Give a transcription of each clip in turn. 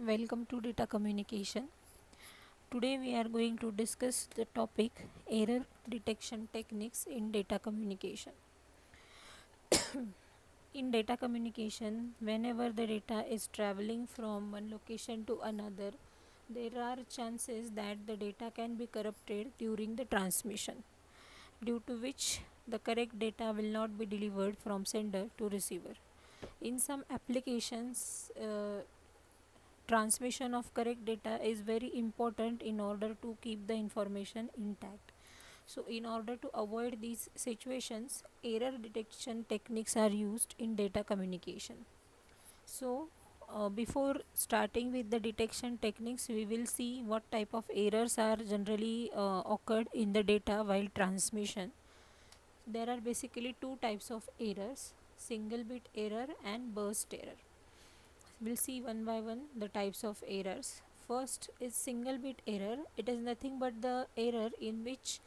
Welcome to Data Communication. Today we are going to discuss the topic error detection techniques in data communication. In data communication, whenever the data is traveling from one location to another, there are chances that the data can be corrupted during the transmission, due to which the correct data will not be delivered from sender to receiver. In some applications, transmission of correct data is very important in order to keep the information intact. So in order to avoid these situations, error detection techniques are used in data communication. So before starting with the detection techniques, we will see what type of errors are generally occurred in the data while transmission. There are basically two types of errors: single bit error and burst error. We'll see one by one the types of errors. First is single bit error. It is nothing but the error in which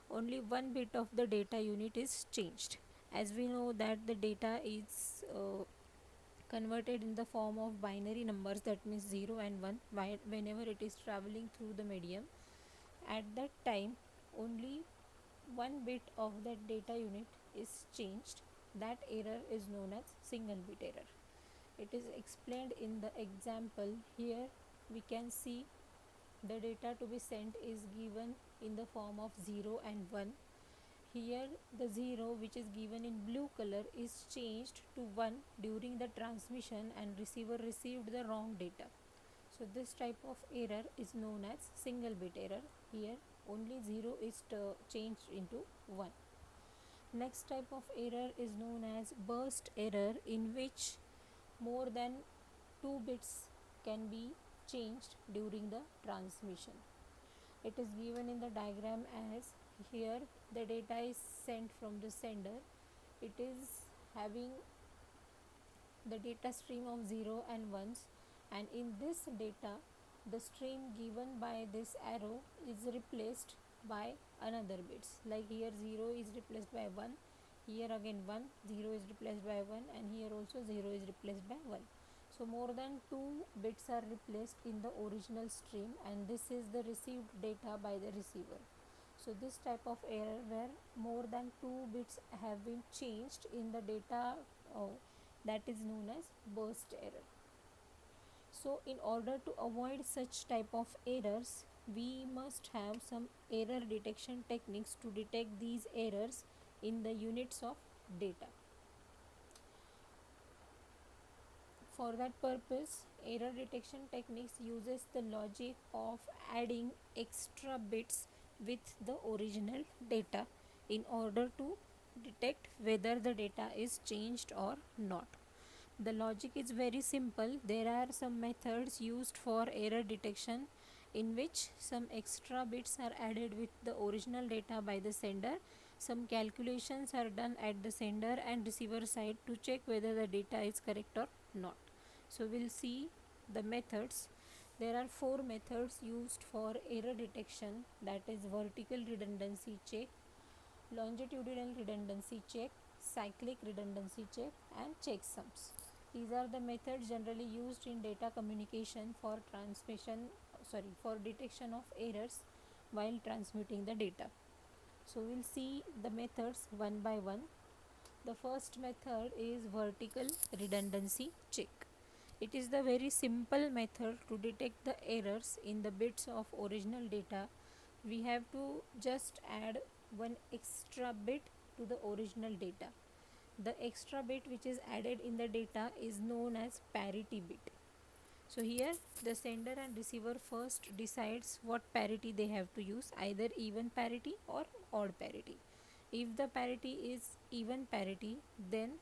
only one bit of the data unit is changed. As we know that the data is converted in the form of binary numbers, that means 0 and 1, whenever it is traveling through the medium. At that time, only one bit of that data unit is changed. That error is known as single bit error. It is explained in the example. Here we can see the data to be sent is given in the form of 0 and 1. Here the 0, which is given in blue color, is changed to 1 during the transmission and receiver received the wrong data. So this type of error is known as single bit error. Here only 0 is changed into 1. Next type of error is known as burst error, in which more than 2 bits can be changed during the transmission. It is given in the diagram as: here the data is sent from the sender. It is having the data stream of 0 and 1s, and in this data the stream given by this arrow is replaced by another bits. Like here 0 is replaced by 1, here again 1, 0 is replaced by 1, and here also 0 is replaced by 1. So more than 2 bits are replaced in the original stream, and this is the received data by the receiver. So this type of error, where more than 2 bits have been changed in the data, that is known as burst error. So in order to avoid such type of errors, we must have some error detection techniques to detect these errors in the units of data. For that purpose, error detection techniques uses the logic of adding extra bits with the original data in order to detect whether the data is changed or not. The logic is very simple. There are some methods used for error detection in which some extra bits are added with the original data by the sender. Some calculations are done at the sender and receiver side to check whether the data is correct or not. So we'll see the methods. There are 4 methods used for error detection, that is vertical redundancy check, longitudinal redundancy check, cyclic redundancy check, and checksums. These are the methods generally used in data communication for for detection of errors while transmitting the data. So we'll see the methods one by one. The first method is vertical redundancy check. It is the very simple method to detect the errors in the bits of original data. We have to just add one extra bit to the original data. The extra bit which is added in the data is known as parity bit. So here the sender and receiver first decides what parity they have to use, either even parity or odd parity. If the parity is even parity, then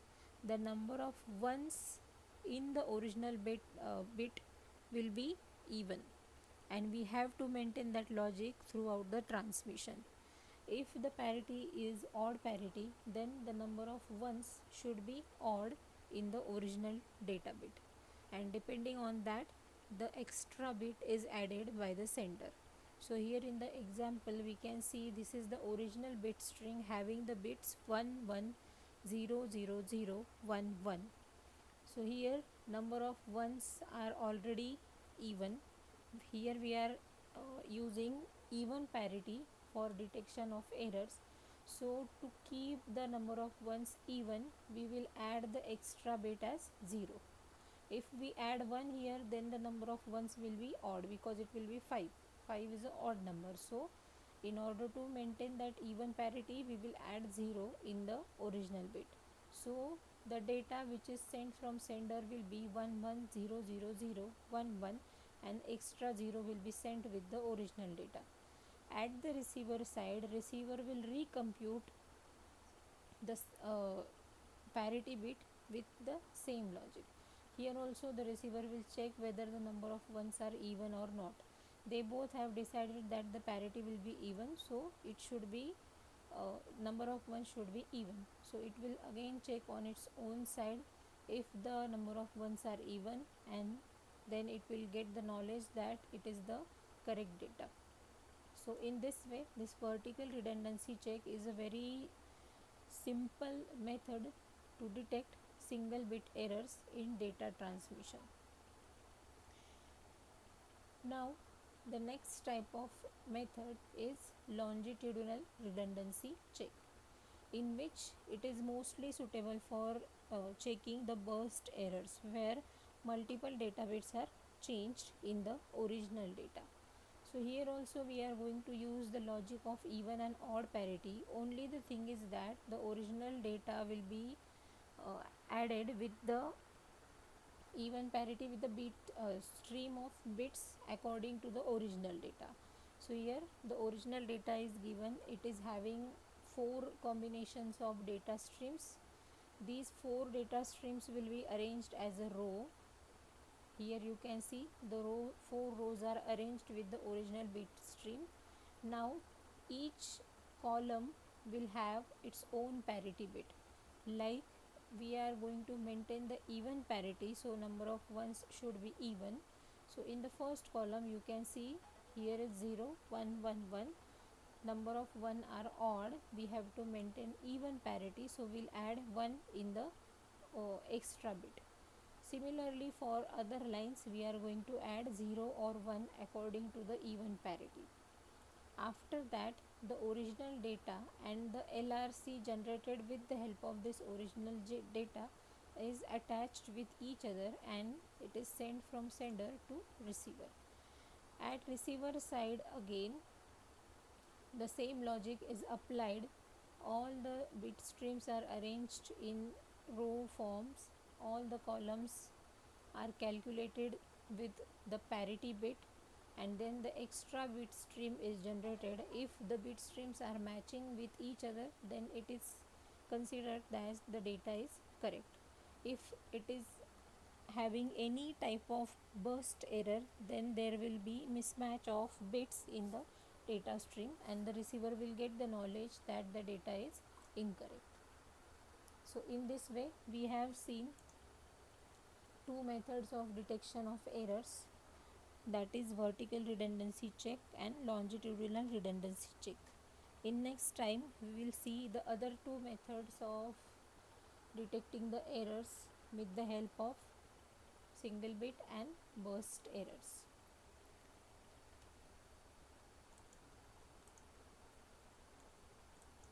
the number of ones in the original bit will be even, and we have to maintain that logic throughout the transmission. If the parity is odd parity, then the number of ones should be odd in the original data bit, and depending on that, the extra bit is added by the sender. So here in the example we can see this is the original bit string having the bits 1 1 0 0 0 1 1. So here number of ones are already even. Here we are using even parity for detection of errors. So to keep the number of ones even, we will add the extra bit as 0. If we add 1 here, then the number of ones will be odd because it will be 5. 5 is an odd number. So in order to maintain that even parity, we will add 0 in the original bit. So the data which is sent from sender will be 11000011, and extra 0 will be sent with the original data. At the receiver side, receiver will recompute the parity bit with the same logic. Here also the receiver will check whether the number of ones are even or not. They both have decided that the parity will be even, so it should be number of ones should be even. So it will again check on its own side if the number of ones are even, and then it will get the knowledge that it is the correct data. So in this way, this vertical redundancy check is a very simple method to detect single bit errors in data transmission. Now the next type of method is longitudinal redundancy check, in which it is mostly suitable for checking the burst errors where multiple data bits are changed in the original data. So here also we are going to use the logic of even and odd parity. Only the thing is that the original data will be added with the even parity with the bit stream of bits according to the original data. So here the original data is given. It is having 4 combinations of data streams. These 4 data streams will be arranged as a row. Here you can see the 4 rows are arranged with the original bit stream. Now each column will have its own parity bit. Like we are going to maintain the even parity, so number of ones should be even. So in the first column you can see here is 0 1 1 1. Number of 1 are odd, we have to maintain even parity, so we'll add 1 in the extra bit. Similarly for other lines we are going to add 0 or 1 according to the even parity. After that, the original data and the LRC generated with the help of this original data is attached with each other, and it is sent from sender to receiver. At receiver side again the same logic is applied. All the bit streams are arranged in row forms. All the columns are calculated with the parity bit, and then the extra bit stream is generated. If the bit streams are matching with each other, then it is considered as the data is correct. If it is having any type of burst error, then there will be mismatch of bits in the data stream, and the receiver will get the knowledge that the data is incorrect. So in this way we have seen 2 methods of detection of errors, that is vertical redundancy check and longitudinal redundancy check. In next time we will see the other 2 methods of detecting the errors with the help of single bit and burst errors.